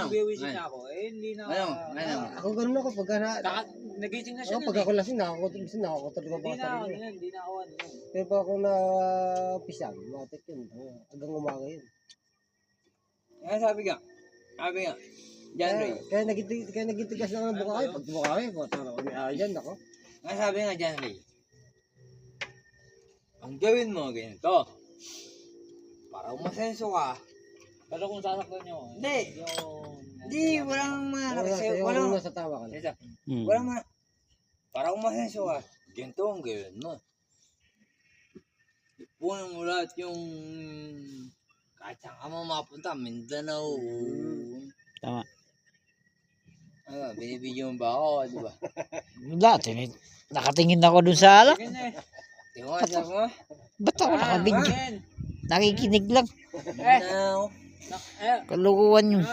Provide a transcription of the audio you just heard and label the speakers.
Speaker 1: Biwisin na ako. Eh, hindi na.
Speaker 2: Ako ganun ako pagka
Speaker 1: Nagising na siya.
Speaker 2: pag ako lasing nakakutulog ako
Speaker 1: Hindi
Speaker 2: sa
Speaker 1: na ako
Speaker 2: sarili.
Speaker 1: nun. Hindi na ako ano.
Speaker 2: Pero pag ako na pisang, matik yun. Hanggang umaga yun.
Speaker 3: Sabi nga. John Ray.
Speaker 2: Kaya nagitigas lang ng bukawi. Pag bukawi, dyan ako.
Speaker 3: Sabi nga John Ray. Ang gawin mo ganito. Para umasenso ka.
Speaker 1: Pero kung sasaktan nyo.
Speaker 3: Hindi, walang
Speaker 2: Walang nasa tawa ka na.
Speaker 3: Walang para umasenso ka. Ganito ang gawin mo. Ipunan mo lahat yung kahit saan ka mo mapunta, Mindanao.
Speaker 4: Tama.
Speaker 3: Binibigyan mo ba ako, di ba?
Speaker 4: Dati, nakatingin ako dun sa alak.
Speaker 3: Tingnan mo, sabi mo.
Speaker 4: Ba't ako nakabidyo? Nakikinig lang.
Speaker 3: Mindanao.
Speaker 4: Kalukuhan yun.